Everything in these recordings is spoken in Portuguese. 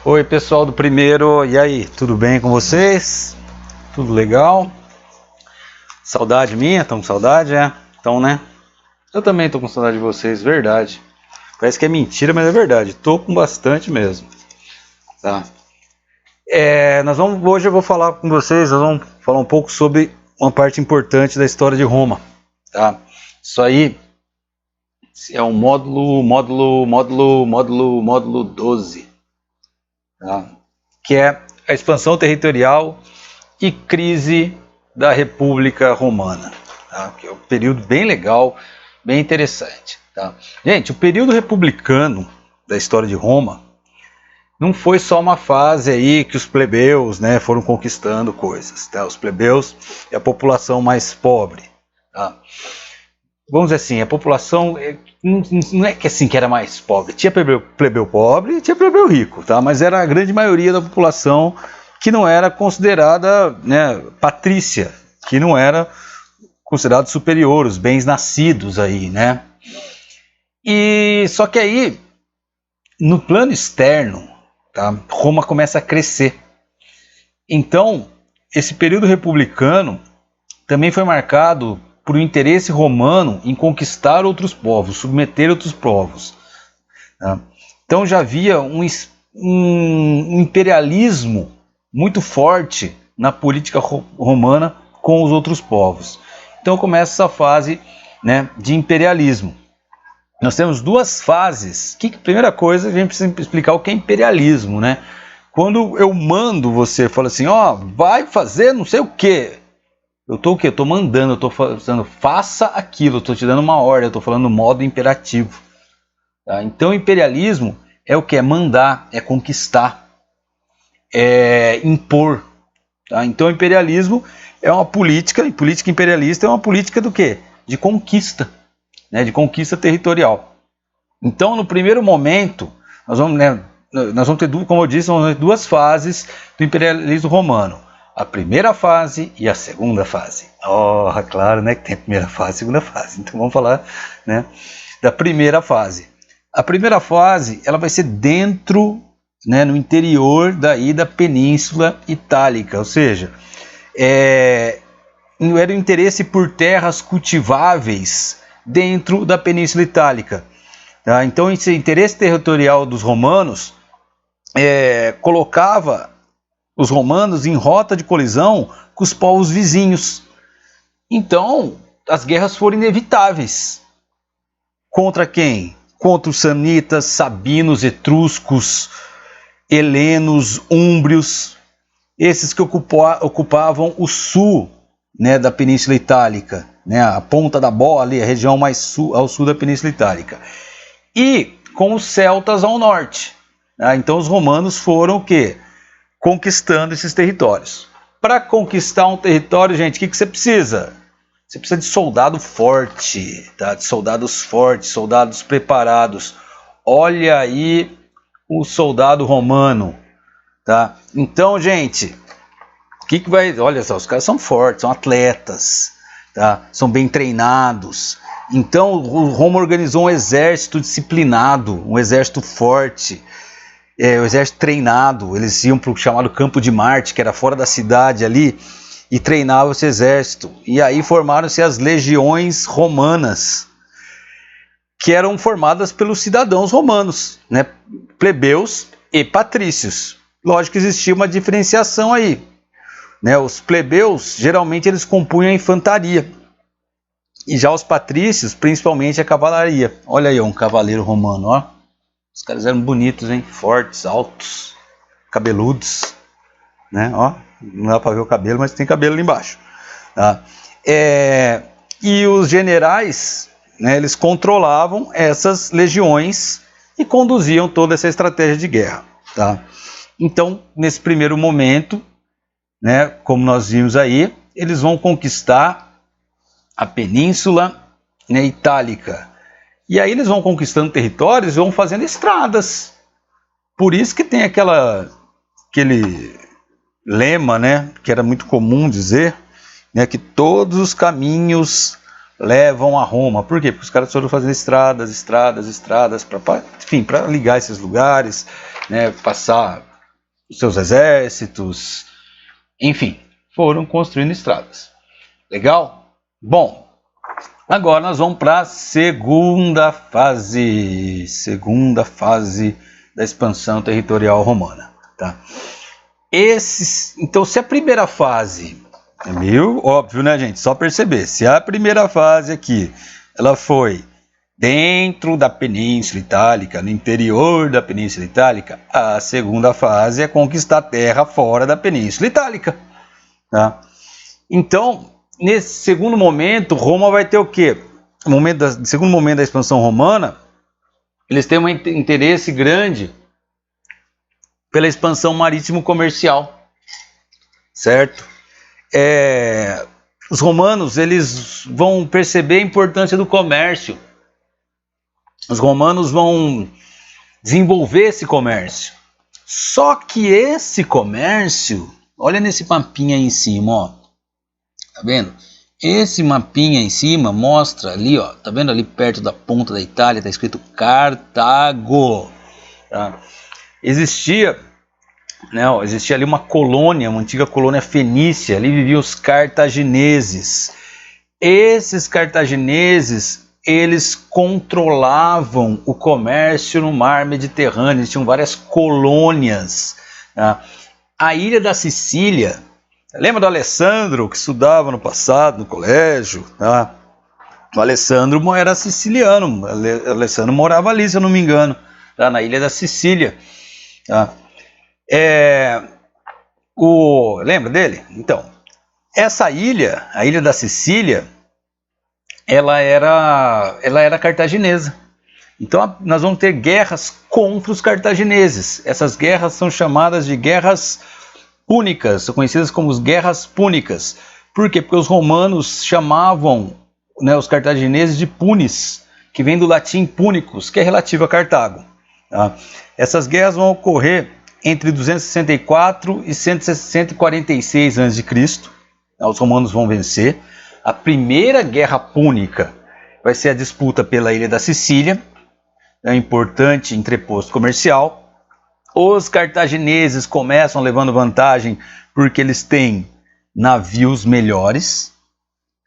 Oi pessoal do primeiro, e aí, tudo bem com vocês? Tudo legal? Saudade minha? Estão com saudade, é? Então, né? Eu também tô com saudade de vocês, verdade. Parece que é mentira, mas é verdade. Tô com bastante mesmo. Tá? Hoje eu vou falar com vocês, nós vamos falar um pouco sobre uma parte importante da história de Roma. Tá? Isso aí é um módulo 12. Tá? Que é a expansão territorial e crise da República Romana, tá? Que é um período bem legal, bem interessante. Tá? Gente, o período republicano da história de Roma não foi só uma fase aí que os plebeus, né, foram conquistando coisas. Tá? Os plebeus é a população mais pobre. Tá? Vamos dizer assim, a população não é que assim que era mais pobre. Tinha plebeu pobre e tinha plebeu rico, tá? Mas era a grande maioria da população que não era considerada, né, patrícia, que não era considerado superior, os bens nascidos aí, né? E só que aí, no plano externo, tá, Roma começa a crescer. Então, esse período republicano também foi marcado por um interesse romano em conquistar outros povos, submeter outros povos. Tá? Então já havia um imperialismo muito forte na política romana com os outros povos. Então começa essa fase, né, de imperialismo. Nós temos duas fases. Primeira coisa, a gente precisa explicar o que é imperialismo, né? Quando eu mando você, fala assim, ó, vai fazer não sei o quê. Eu estou o quê? Eu estou mandando, eu estou falando, faça aquilo, eu estou te dando uma ordem, eu estou falando no modo imperativo. Tá? Então, imperialismo é o que? É mandar, é conquistar, é impor. Tá? Então, imperialismo é uma política, e política imperialista é uma política do quê? De conquista, né? De conquista territorial. Então, no primeiro momento, nós vamos ter, como eu disse, duas fases do imperialismo romano. A primeira fase e a segunda fase. Oh, claro, né, que tem a primeira fase e a segunda fase. Então vamos falar, né, da primeira fase. A primeira fase, ela vai ser dentro, né, no interior da Península Itálica, ou seja, era o interesse por terras cultiváveis dentro da Península Itálica. Tá? Então esse interesse territorial dos romanos colocava os romanos em rota de colisão com os povos vizinhos. Então, as guerras foram inevitáveis. Contra quem? Contra os samnitas, sabinos, etruscos, helenos, úmbrios, esses que ocupavam o sul, né, da Península Itálica, né, a ponta da bola ali, a região mais ao sul da Península Itálica. E com os celtas ao norte. Tá? Então, os romanos foram o quê? Conquistando esses territórios. Para conquistar um território, gente, o que você precisa? Você precisa de soldado forte, tá? De soldados fortes, soldados preparados. Olha aí o soldado romano, tá? Então, gente, olha só, os caras são fortes, são atletas, tá? São bem treinados. Então, o Roma organizou um exército disciplinado, um exército forte. O exército treinado, eles iam para o chamado Campo de Marte, que era fora da cidade ali, e treinavam esse exército. E aí formaram-se as legiões romanas, que eram formadas pelos cidadãos romanos, né? Plebeus e patrícios. Lógico que existia uma diferenciação aí. Né? Os plebeus, geralmente, eles compunham a infantaria. E já os patrícios, principalmente a cavalaria. Olha aí, um cavaleiro romano, ó. Os caras eram bonitos, hein? Fortes, altos, cabeludos, né? Ó, não dá para ver o cabelo, mas tem cabelo ali embaixo. Tá? E os generais, né, eles controlavam essas legiões e conduziam toda essa estratégia de guerra. Tá? Então, nesse primeiro momento, né, como nós vimos aí, eles vão conquistar a Península, né, Itálica. E aí eles vão conquistando territórios e vão fazendo estradas. Por isso que tem aquele lema, né, que era muito comum dizer, né, que todos os caminhos levam a Roma. Por quê? Porque os caras foram fazendo estradas, para ligar esses lugares, né, passar os seus exércitos, enfim, foram construindo estradas. Legal? Bom, agora nós vamos para a segunda fase da expansão territorial romana, tá? Então, se a primeira fase, é meio óbvio, né, gente? Só perceber, se a primeira fase aqui, ela foi dentro da Península Itálica, no interior da Península Itálica, a segunda fase é conquistar terra fora da Península Itálica, tá? Então, nesse segundo momento, Roma vai ter o quê? No segundo momento da expansão romana, eles têm um interesse grande pela expansão marítimo-comercial, certo? Os romanos, eles vão perceber a importância do comércio. Os romanos vão desenvolver esse comércio. Só que esse comércio, olha nesse mapinha aí em cima, ó. Tá vendo? Esse mapinha em cima mostra ali, ó. Tá vendo ali perto da ponta da Itália, tá escrito Cartago. Tá? Existia ali uma colônia, uma antiga colônia fenícia, ali viviam os cartagineses. Esses cartagineses, eles controlavam o comércio no mar Mediterrâneo, eles tinham várias colônias. Tá? A ilha da Sicília, lembra do Alessandro, que estudava no passado, no colégio? Tá? O Alessandro era siciliano, o Alessandro morava ali, se eu não me engano, tá? Na ilha da Sicília. Tá? Lembra dele? Então, essa ilha, a ilha da Sicília, ela era cartaginesa. Então nós vamos ter guerras contra os cartagineses. Essas guerras são chamadas de guerras púnicas, são conhecidas como as guerras púnicas. Por quê? Porque os romanos chamavam, né, os cartagineses de punis, que vem do latim punicus, que é relativo a Cartago. Tá? Essas guerras vão ocorrer entre 264 e 146 a.C. Os romanos vão vencer. A primeira guerra púnica vai ser a disputa pela ilha da Sicília, é um importante entreposto comercial. Os cartagineses começam levando vantagem porque eles têm navios melhores.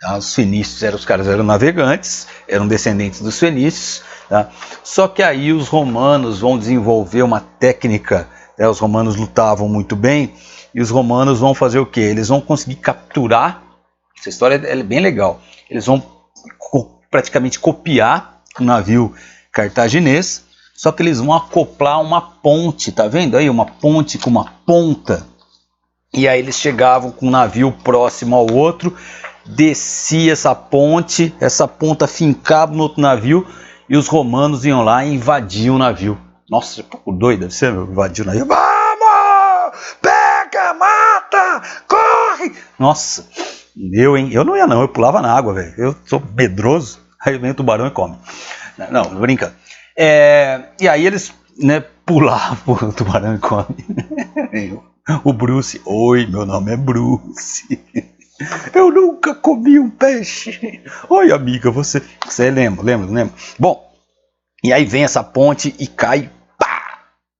Tá? Os fenícios eram navegantes, eram descendentes dos fenícios. Tá? Só que aí os romanos vão desenvolver uma técnica. Os romanos lutavam muito bem e os romanos vão fazer o quê? Eles vão conseguir capturar, essa história é bem legal, eles vão praticamente copiar o navio cartaginês, só que eles vão acoplar uma ponte, tá vendo aí? Uma ponte com uma ponta, e aí eles chegavam com um navio próximo ao outro, descia essa ponta fincava no outro navio, e os romanos iam lá e invadiam o navio. Nossa, é um pouco doido, deve ser, invadiu o navio. Vamos! Pega, mata, corre! Nossa, eu não ia não, eu pulava na água, velho. Eu sou medroso, aí vem o tubarão e come. Não, brincando. E aí eles, né, pulavam, o tubarão e come. O Bruce, oi, meu nome é Bruce. Eu nunca comi um peixe. Oi, amiga, você lembra? Bom, e aí vem essa ponte e cai.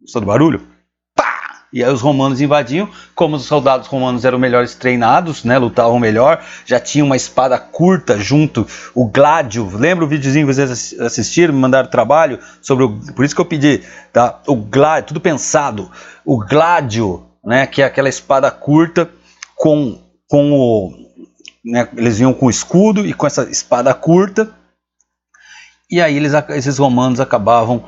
Gostou do barulho? Pá! E aí os romanos invadiam. Como os soldados romanos eram melhores treinados, né, lutavam melhor, já tinham uma espada curta junto, o gládio. Lembra o videozinho que vocês assistiram, me mandaram trabalho sobre por isso que eu pedi, tá? O gládio, tudo pensado. O gládio, né, que é aquela espada curta com né, eles vinham com o escudo e com essa espada curta. E aí esses romanos acabaram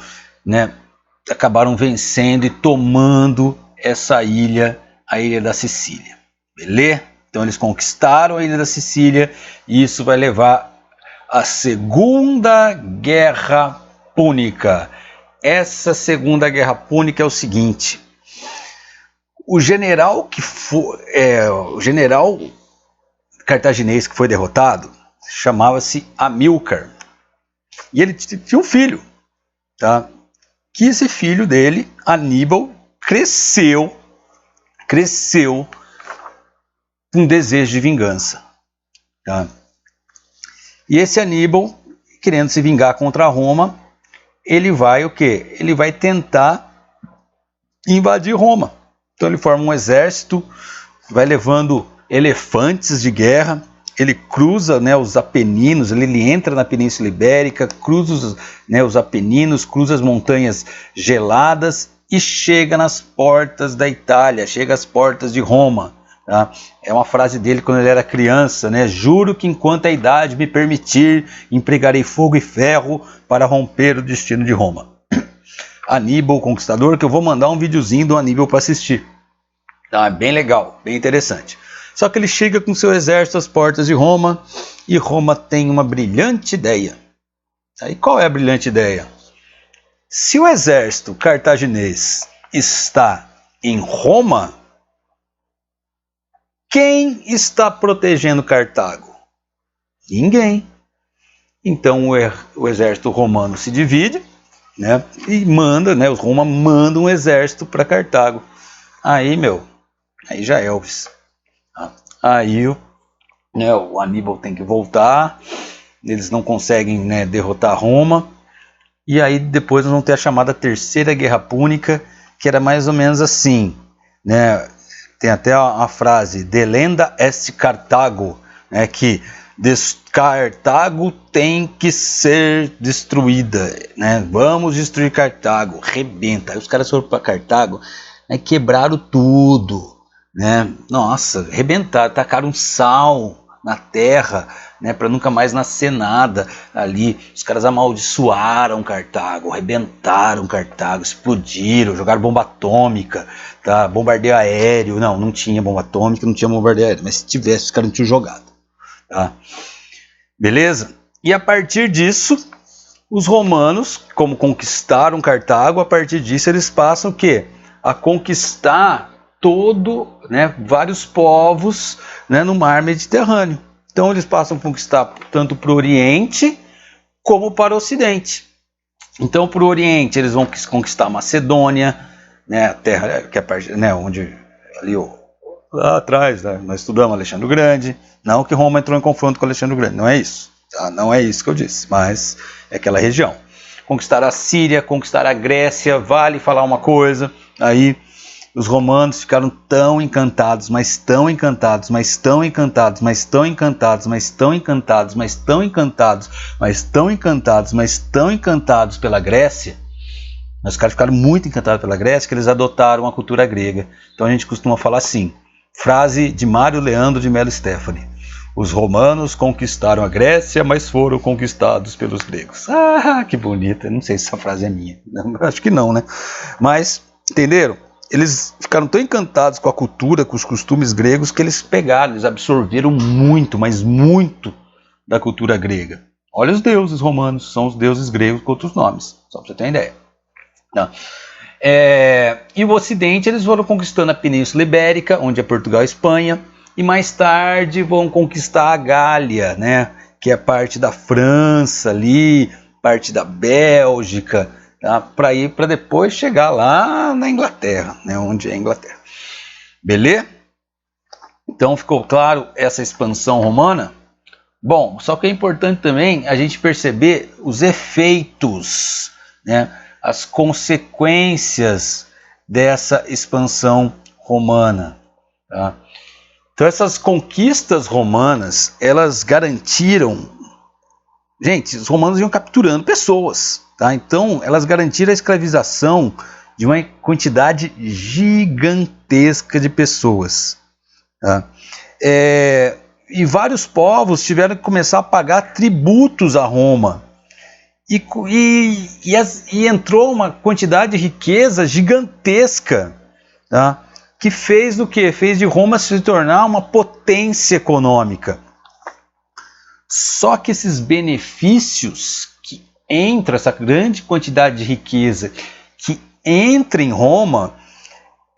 vencendo e tomando essa ilha, a ilha da Sicília. Beleza? Então eles conquistaram a ilha da Sicília e isso vai levar à Segunda Guerra Púnica. Essa Segunda Guerra Púnica é o seguinte: o general cartaginês que foi derrotado chamava-se Amílcar. E ele tinha um filho, tá? Que esse filho dele, Aníbal, cresceu com desejo de vingança. Tá? E esse Aníbal, querendo se vingar contra Roma, ele vai o quê? Ele vai tentar invadir Roma. Então ele forma um exército, vai levando elefantes de guerra, ele cruza, né, os Apeninos, ele entra na Península Ibérica, cruza os Apeninos, cruza as montanhas geladas e chega nas portas da Itália, chega às portas de Roma. Tá? É uma frase dele quando ele era criança, né? Juro que enquanto a idade me permitir, empregarei fogo e ferro para romper o destino de Roma. Aníbal, o Conquistador, que eu vou mandar um videozinho do Aníbal para assistir. Tá? Bem legal, bem interessante. Só que ele chega com seu exército às portas de Roma e Roma tem uma brilhante ideia. Aí qual é a brilhante ideia? Se o exército cartaginês está em Roma, quem está protegendo Cartago? Ninguém. Então o exército romano se divide, né, e manda, né, os Roma mandam um exército para Cartago. Aí já é Elvis. Aí o Aníbal tem que voltar, eles não conseguem, né, derrotar Roma, e aí depois nós vamos ter a chamada Terceira Guerra Púnica, que era mais ou menos assim, né? Tem até a frase, delenda est Cartago, né, que Cartago tem que ser destruída, né? Vamos destruir Cartago, rebenta. Aí os caras foram para Cartago, né, quebraram tudo, né? Nossa, rebentaram, tacaram sal na terra, né, para nunca mais nascer nada ali. Os caras amaldiçoaram Cartago, arrebentaram Cartago, explodiram, jogaram bomba atômica, tá? Bombardeio aéreo. Não tinha bomba atômica, não tinha bombardeio aéreo, mas se tivesse, os caras não tinham jogado, tá? Beleza? E a partir disso, os romanos, como conquistaram Cartago, a partir disso eles passam o quê? A conquistar vários povos, né, no mar Mediterrâneo. Então eles passam a conquistar tanto para o Oriente como para o Ocidente. Então para o Oriente eles vão conquistar a Macedônia, né, a terra que é parte, né, onde ali lá atrás, né, nós estudamos Alexandre o Grande. Não que Roma entrou em confronto com Alexandre o Grande, não é isso, tá? Não é isso que eu disse, mas é aquela região. Conquistar a Síria, conquistar a Grécia, vale falar uma coisa, aí os romanos ficaram tão encantados, mas tão encantados, mas tão encantados, mas tão encantados, mas tão encantados, mas tão encantados, mas tão encantados, mas tão encantados pela Grécia. Os caras ficaram muito encantados pela Grécia, que eles adotaram a cultura grega. Então a gente costuma falar assim, frase de Mário Leandro de Mello Stefani: os romanos conquistaram a Grécia, mas foram conquistados pelos gregos. Ah, que bonita. Não sei se essa frase é minha. Acho que não, né? Mas, entenderam? Eles ficaram tão encantados com a cultura, com os costumes gregos, que eles pegaram, eles absorveram muito, mas muito da cultura grega. Olha os deuses romanos, são os deuses gregos com outros nomes, só para você ter uma ideia. Não. E o Ocidente, eles foram conquistando a Península Ibérica, onde é Portugal e Espanha, e mais tarde vão conquistar a Gália, né, que é parte da França ali, parte da Bélgica, tá, para depois chegar lá na Inglaterra, né, onde é a Inglaterra. Beleza? Então ficou claro essa expansão romana? Bom, só que é importante também a gente perceber os efeitos, né, as consequências dessa expansão romana, tá? Então essas conquistas romanas, elas garantiram... Gente, os romanos iam capturando pessoas, tá? Então elas garantiram a escravização de uma quantidade gigantesca de pessoas, tá? E vários povos tiveram que começar a pagar tributos a Roma. E entrou uma quantidade de riqueza gigantesca, tá? Que fez do quê? Fez de Roma se tornar uma potência econômica. Só que esses benefícios que entra, essa grande quantidade de riqueza que entra em Roma,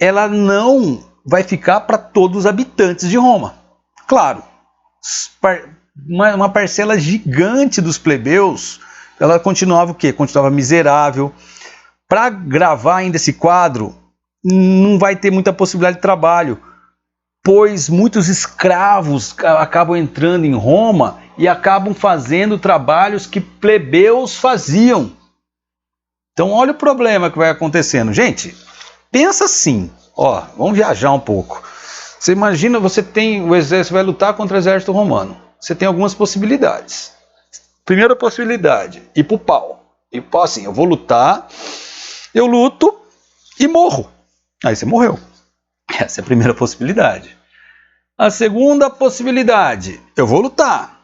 ela não vai ficar para todos os habitantes de Roma. Claro, uma parcela gigante dos plebeus, ela continuava o quê? Continuava miserável. Para gravar ainda esse quadro, não vai ter muita possibilidade de trabalho, pois muitos escravos acabam entrando em Roma e acabam fazendo trabalhos que plebeus faziam. Então olha o problema que vai acontecendo. Gente, pensa assim, Ó, vamos viajar um pouco. Você imagina, o exército vai lutar contra o exército romano. Você tem algumas possibilidades. Primeira possibilidade, ir pro pau. Ir pro pau assim, eu vou lutar, eu luto e morro. Aí você morreu. Essa é a primeira possibilidade. A segunda possibilidade, eu vou lutar.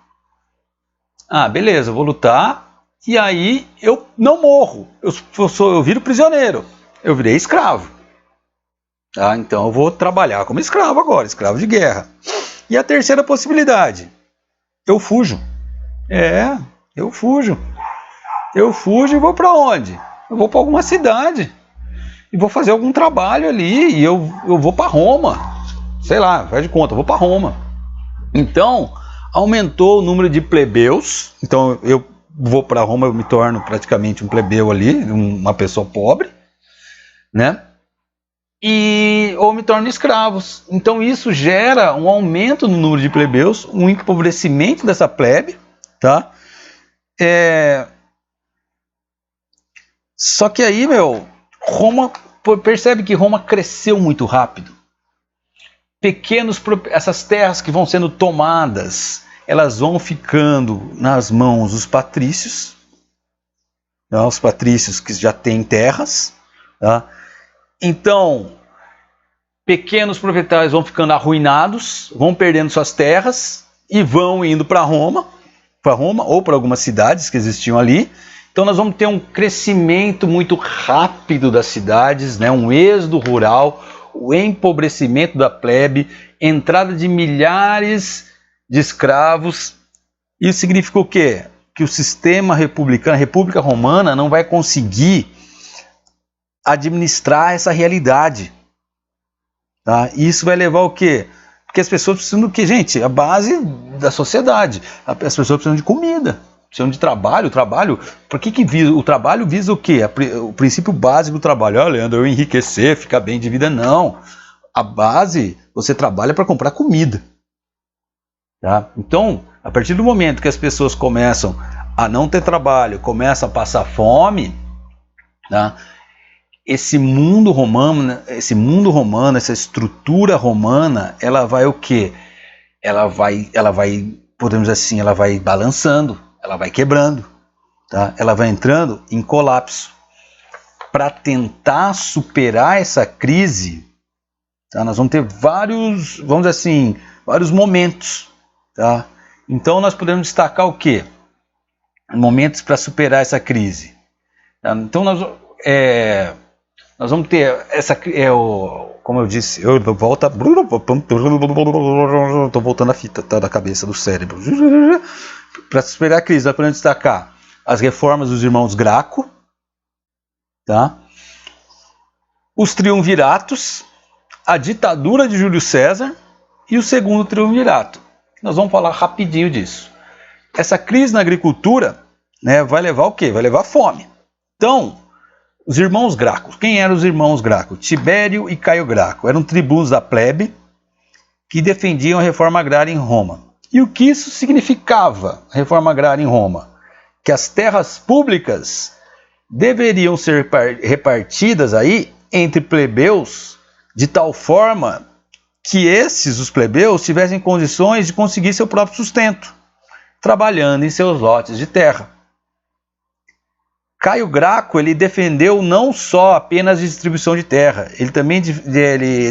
Ah, beleza, eu vou lutar e aí eu não morro. Eu viro prisioneiro. Eu virei escravo. Tá? Então eu vou trabalhar como escravo agora, escravo de guerra. E a terceira possibilidade, eu fujo. Eu fujo. Eu fujo e vou para onde? Eu vou para alguma cidade. E vou fazer algum trabalho ali. E eu vou para Roma. Sei lá, faz de conta, eu vou para Roma. Então, aumentou o número de plebeus. Então, eu vou para Roma, eu me torno praticamente um plebeu ali, uma pessoa pobre, né? Ou me torno escravos. Então, isso gera um aumento no número de plebeus, um empobrecimento dessa plebe, tá? Só que aí, Roma, percebe que Roma cresceu muito rápido. Essas terras que vão sendo tomadas, elas vão ficando nas mãos dos patrícios, tá? Os patrícios que já têm terras, tá? Então, pequenos proprietários vão ficando arruinados, vão perdendo suas terras e vão indo para Roma ou para algumas cidades que existiam ali. Então nós vamos ter um crescimento muito rápido das cidades, né? Um êxodo rural, o empobrecimento da plebe, entrada de milhares de escravos. Isso significa o quê? Que o sistema republicano, a República Romana, não vai conseguir administrar essa realidade. Tá? E isso vai levar ao quê? Porque as pessoas precisam do quê, gente? A base da sociedade. As pessoas precisam de comida, precisam de trabalho. O trabalho visa o quê? O princípio básico do trabalho. Leandro, eu enriquecer, ficar bem de vida. Não. A base, você trabalha para comprar comida. Tá? Então, a partir do momento que as pessoas começam a não ter trabalho, começam a passar fome, tá? Esse mundo romano, essa estrutura romana, ela vai o quê? Ela vai, podemos dizer assim, ela vai balançando, ela vai quebrando, tá? Ela vai entrando em colapso. Para tentar superar essa crise, tá? Nós vamos ter vários momentos, tá? Então nós podemos destacar o quê? Momentos para superar essa crise. Tá? Então nós vamos ter como eu disse, estou voltando a fita, tá, da cabeça, do cérebro. Para superar a crise, nós podemos destacar as reformas dos irmãos Graco, tá? Os triunviratos, a ditadura de Júlio César e o segundo triunvirato. Nós vamos falar rapidinho disso. Essa crise na agricultura, né, vai levar o quê? Vai levar fome. Então, os irmãos Graco. Quem eram os irmãos Graco? Tibério e Caio Graco. Eram tribunos da plebe que defendiam a reforma agrária em Roma. E o que isso significava, a reforma agrária em Roma? Que as terras públicas deveriam ser repartidas aí entre plebeus de tal forma que os plebeus, tivessem condições de conseguir seu próprio sustento, trabalhando em seus lotes de terra. Caio Graco, ele defendeu não só apenas a distribuição de terra, ele também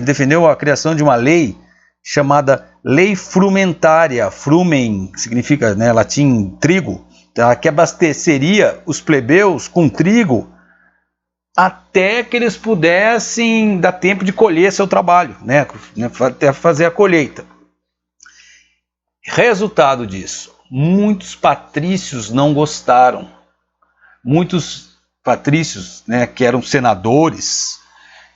defendeu a criação de uma lei chamada Lei Frumentária. Frumen significa, né, latim, trigo, tá? Que abasteceria os plebeus com trigo até que eles pudessem dar tempo de colher seu trabalho, né, até fazer a colheita. Resultado disso, muitos patrícios não gostaram. Muitos patrícios, né, que eram senadores,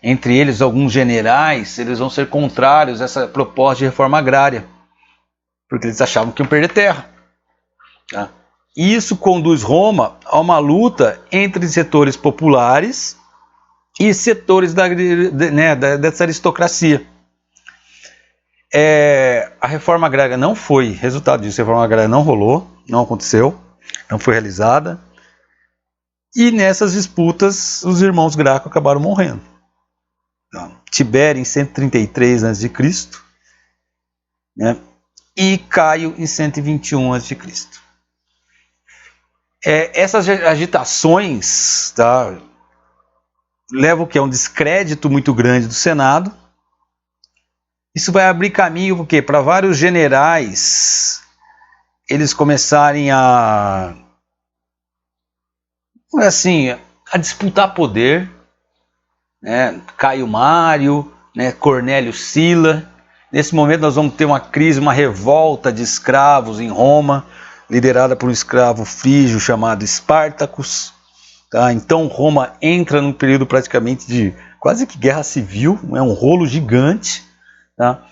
entre eles alguns generais, eles vão ser contrários a essa proposta de reforma agrária, porque eles achavam que iam perder terra. Tá? Isso conduz Roma a uma luta entre setores populares e setores dessa aristocracia. A reforma agrária não foi resultado disso, a reforma agrária não rolou, não aconteceu, não foi realizada. E nessas disputas, os irmãos Graco acabaram morrendo. Tibério em 133 a.C., né? E Caio em 121 a.C. Essas agitações, tá, levam o que? A um descrédito muito grande do Senado. Isso vai abrir caminho porque para vários generais eles começarem a disputar poder, né? Caio Mário, né? Cornélio Sila. Nesse momento nós vamos ter uma crise, uma revolta de escravos em Roma, liderada por um escravo frígio chamado Espartacus. Tá? Então Roma entra num período praticamente de quase que guerra civil, é um rolo gigante. Tá?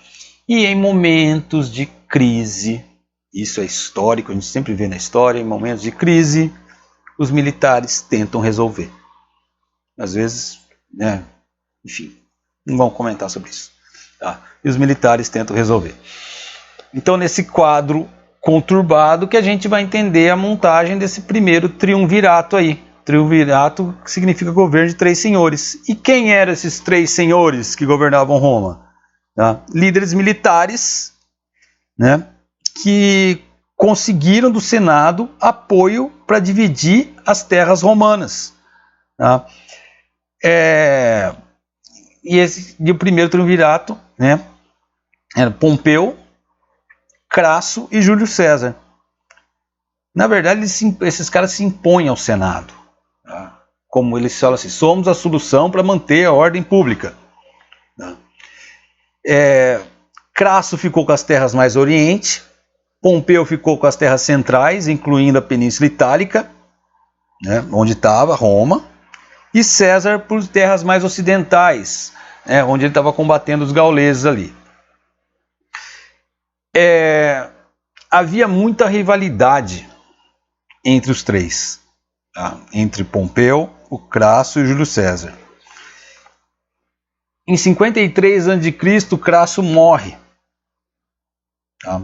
E em momentos de crise, isso é histórico, a gente sempre vê na história, em momentos de crise, os militares tentam resolver. Às vezes, né, enfim, não vamos comentar sobre isso. Tá? E os militares tentam resolver. Então, nesse quadro conturbado que a gente vai entender a montagem desse primeiro triunvirato aí. Triunvirato que significa governo de 3 senhores. E quem eram esses 3 senhores que governavam Roma? Tá? Líderes militares, né, que conseguiram do Senado apoio para dividir as terras romanas. Tá? E o primeiro triunvirato, né, era Pompeu, Crasso e Júlio César. Na verdade, esses caras se impõem ao Senado. Tá? Como eles falam assim, somos a solução para manter a ordem pública. Tá? Crasso ficou com as terras mais oriente, Pompeu ficou com as terras centrais, incluindo a Península Itálica, né, onde estava Roma, e César por terras mais ocidentais, né, onde ele estava combatendo os gauleses ali. Havia muita rivalidade entre os 3, tá? Entre Pompeu, o Crasso e o Júlio César. Em 53 a.C., Crasso morre. Tá?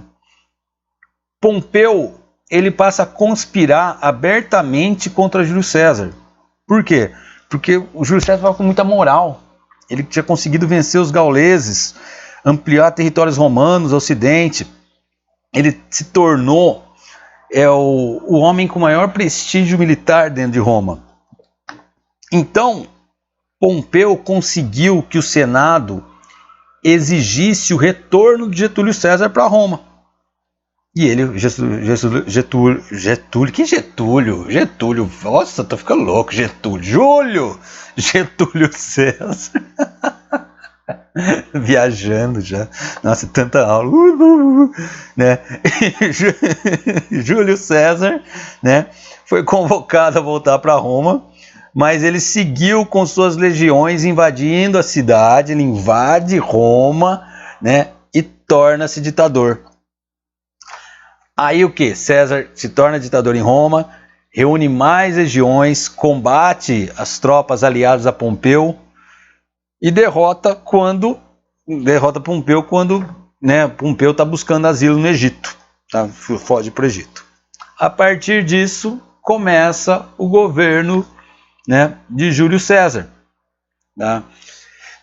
Pompeu ele passa a conspirar abertamente contra Júlio César. Por quê? Porque o Júlio César estava com muita moral. Ele tinha conseguido vencer os gauleses, ampliar territórios romanos ao ocidente. Ele se tornou o homem com maior prestígio militar dentro de Roma. Então, Pompeu conseguiu que o Senado exigisse o retorno de Getúlio César para Roma. E ele, Getúlio, nossa, tô ficando louco, Getúlio César, viajando já, nossa, tanta aula, né? Júlio César, né, foi convocado a voltar para Roma, mas ele seguiu com suas legiões invadindo a cidade, ele invade Roma, né, e torna-se ditador. Aí o que? César se torna ditador em Roma, reúne mais legiões, combate as tropas aliadas a Pompeu e derrota Pompeu quando, né, Pompeu está buscando asilo no Egito, tá? Foge para o Egito. A partir disso começa o governo, né, de Júlio César. Tá?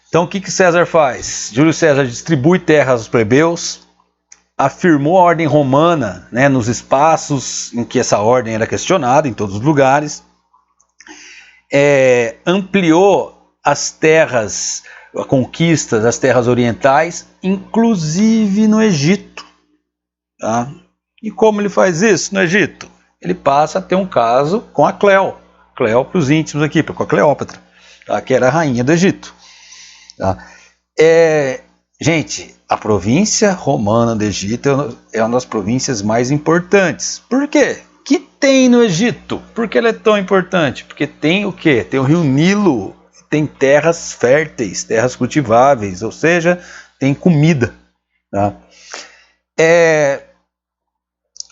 Então o que César faz? Júlio César distribui terras aos plebeus, afirmou a ordem romana, né, nos espaços em que essa ordem era questionada, em todos os lugares, ampliou as terras, a conquista das terras orientais, inclusive no Egito. Tá? E como ele faz isso no Egito? Ele passa a ter um caso com a Cleo para os íntimos aqui, com a Cleópatra, tá? Que era a rainha do Egito. Tá? Gente, a província romana do Egito é uma das províncias mais importantes. Por quê? O que tem no Egito? Por que ela é tão importante? Porque tem o quê? Tem o rio Nilo, tem terras férteis, terras cultiváveis, ou seja, tem comida. Tá?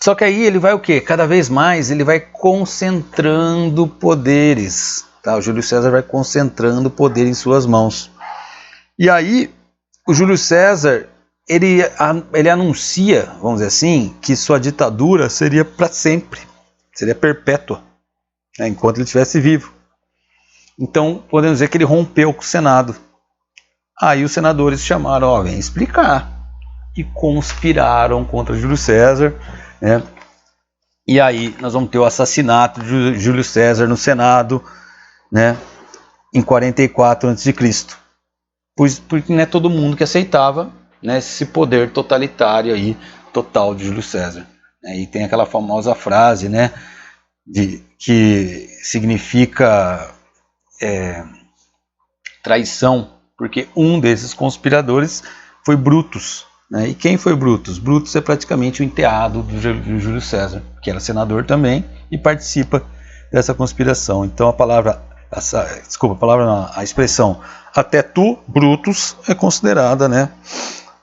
Só que aí ele vai o quê? Cada vez mais ele vai concentrando poderes. Tá? O Júlio César vai concentrando poder em suas mãos. E aí o Júlio César, ele anuncia, vamos dizer assim, que sua ditadura seria para sempre, seria perpétua, né, enquanto ele estivesse vivo. Então, podemos dizer que ele rompeu com o Senado. Aí os senadores chamaram, ó, vem explicar. E conspiraram contra Júlio César, né? E aí nós vamos ter o assassinato de Júlio César no Senado, né? Em 44 a.C. Porque não é todo mundo que aceitava, né, esse poder totalitário aí, total de Júlio César. E tem aquela famosa frase, né, que significa traição, porque um desses conspiradores foi Brutus. Né? E quem foi Brutus? Brutus é praticamente o enteado de Júlio César, que era senador também e participa dessa conspiração. Então a expressão até tu, Brutus, é considerada, né,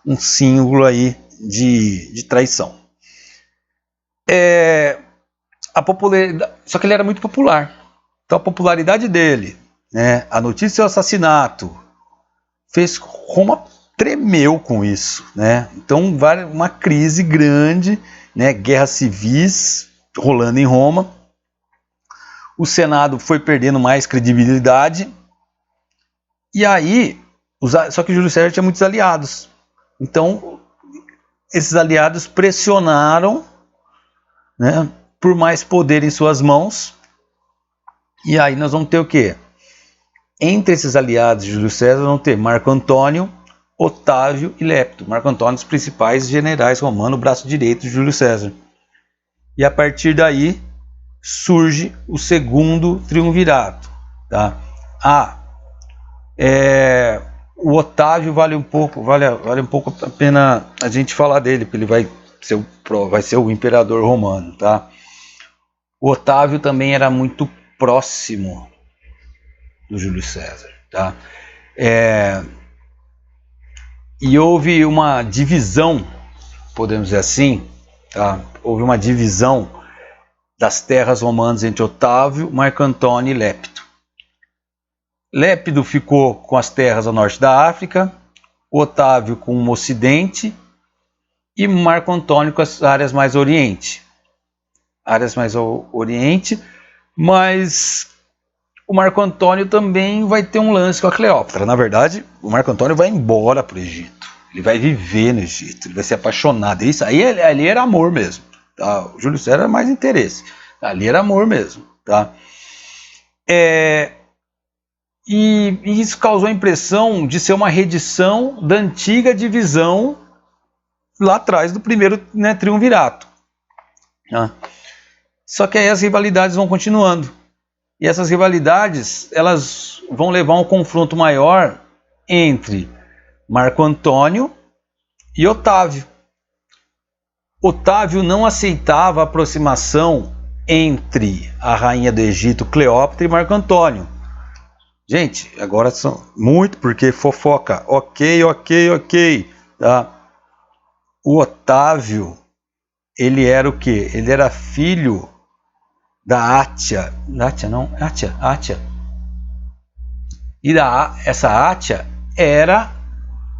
um símbolo aí de traição. Só que ele era muito popular. Então a popularidade dele, né, a notícia do assassinato, fez Roma tremeu com isso, né? Então uma crise grande, né, guerras civis rolando em Roma. O Senado foi perdendo mais credibilidade. E aí, só que Júlio César tinha muitos aliados. Então, esses aliados pressionaram, né, por mais poder em suas mãos. E aí nós vamos ter o quê? Entre esses aliados de Júlio César, vamos ter Marco Antônio, Otávio e Lepto. Marco Antônio, os principais generais romanos, o braço direito de Júlio César. E a partir daí surge o segundo triunvirato. Tá? O Otávio vale um pouco a pena a gente falar dele, porque ele vai ser o imperador romano. Tá? O Otávio também era muito próximo do Júlio César. Tá? E houve uma divisão, podemos dizer assim, tá? Houve uma divisão das terras romanas entre Otávio, Marco Antônio e Lepto. Lepto ficou com as terras a norte da África, Otávio com o ocidente e Marco Antônio com as áreas mais oriente. Mas o Marco Antônio também vai ter um lance com a Cleópatra. Na verdade, o Marco Antônio vai embora para o Egito. Ele vai viver no Egito, ele vai ser apaixonado. Isso aí, ali era amor mesmo. Tá? O Júlio César era mais interesse. Ali era amor mesmo. Tá? E isso causou a impressão de ser uma reedição da antiga divisão lá atrás do primeiro, né, triunvirato. Tá? Só que aí as rivalidades vão continuando. E essas rivalidades, elas vão levar a um confronto maior entre Marco Antônio e Otávio. Otávio não aceitava a aproximação entre a rainha do Egito, Cleópatra, e Marco Antônio. Gente, agora são muito, porque fofoca. Ok. Tá? O Otávio, ele era o quê? Ele era filho da Átia. Átia. E essa Átia era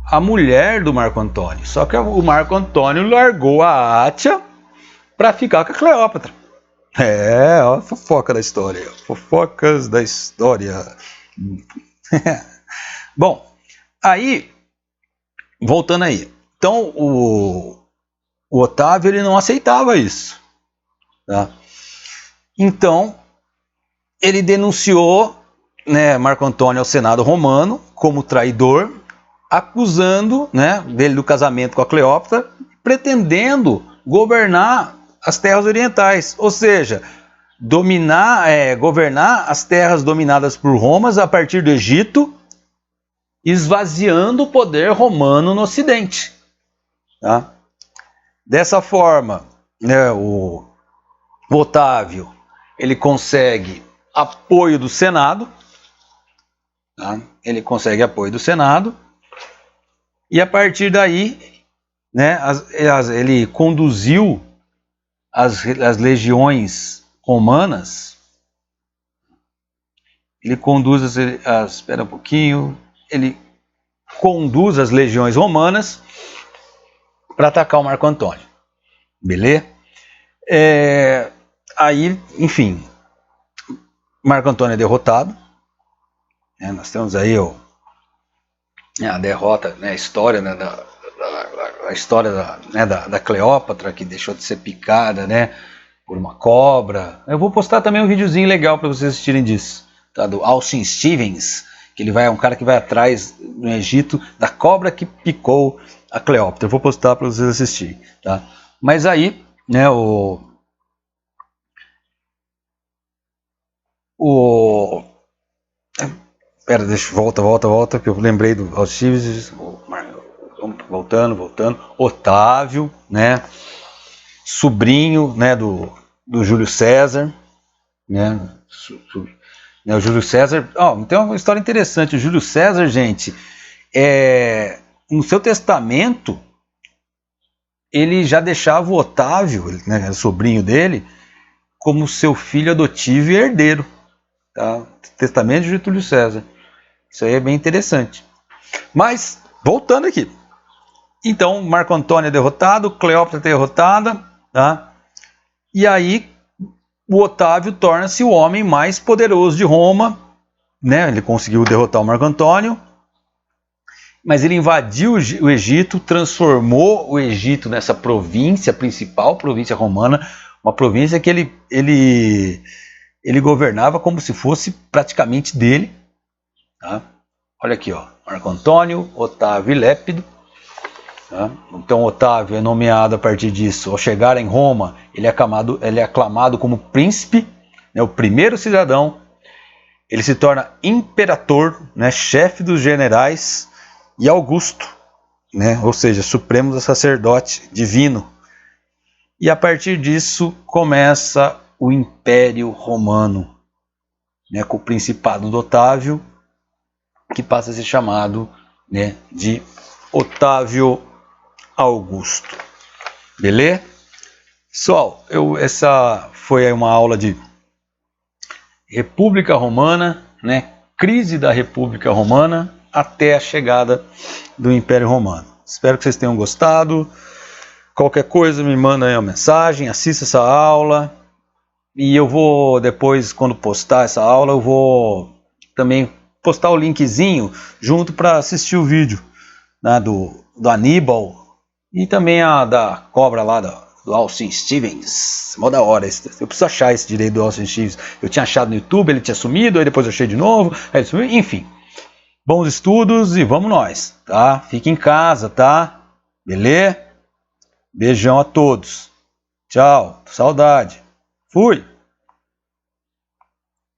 a mulher do Marco Antônio. Só que o Marco Antônio largou a Átia para ficar com a Cleópatra. Ó a fofoca da história. Fofocas da história. Bom, aí, voltando aí. Então, o Otávio, ele não aceitava isso. Tá? Então, ele denunciou, né, Marco Antônio ao Senado romano como traidor, acusando, né, dele do casamento com a Cleópatra, pretendendo governar as terras orientais, ou seja, governar as terras dominadas por Roma a partir do Egito, esvaziando o poder romano no Ocidente. Tá? Dessa forma, né, o Otávio, ele consegue apoio do Senado, tá? E a partir daí, né, ele conduziu as legiões romanas, ele conduz as legiões romanas para atacar o Marco Antônio, beleza? Aí, enfim, Marco Antônio é derrotado, né? Nós temos aí a derrota, né, a história, né, a história da Cleópatra, que deixou de ser picada, né, por uma cobra. Eu vou postar também um videozinho legal para vocês assistirem disso, tá, do Austin Stevens, que ele é um cara que vai atrás no Egito da cobra que picou a Cleópatra. Eu vou postar para vocês assistirem, tá? Mas aí, né, Pera, deixa, volta, que eu lembrei do Austin Stevens. Voltando. Otávio, né? Sobrinho, né, do Júlio César, né? O Júlio César, tem uma história interessante. O Júlio César, gente, no seu testamento, ele já deixava o Otávio, né, sobrinho dele, como seu filho adotivo e herdeiro. Tá? Testamento de Júlio César. Isso aí é bem interessante. Mas, voltando aqui. Então, Marco Antônio é derrotado, Cleópatra é derrotada, tá? E aí, o Otávio torna-se o homem mais poderoso de Roma, né? Ele conseguiu derrotar o Marco Antônio, mas ele invadiu o Egito, transformou o Egito nessa província, principal província romana, uma província que ele governava como se fosse praticamente dele. Tá? Olha aqui, ó, Marco Antônio, Otávio e Lépido. Tá? Então Otávio é nomeado a partir disso. Ao chegar em Roma, ele é aclamado como príncipe, né, o primeiro cidadão. Ele se torna imperador, né, chefe dos generais e Augusto, né, ou seja, supremo sacerdote divino. E a partir disso começa o Império Romano, né, com o Principado do Otávio, que passa a ser chamado, né, de Otávio Augusto. Beleza? Pessoal, essa foi uma aula de República Romana, né, crise da República Romana até a chegada do Império Romano. Espero que vocês tenham gostado. Qualquer coisa me manda aí uma mensagem, assista essa aula. E eu vou depois, quando postar essa aula, eu vou também postar o linkzinho junto para assistir o vídeo, né, do Aníbal e também a da cobra lá do Austin Stevens. Mó da hora. Eu preciso achar esse direito do Austin Stevens. Eu tinha achado no YouTube, ele tinha sumido, aí depois eu achei de novo, aí ele sumiu, enfim. Bons estudos e vamos nós, tá? Fique em casa, tá? Beleza? Beijão a todos. Tchau. Saudade. Fui.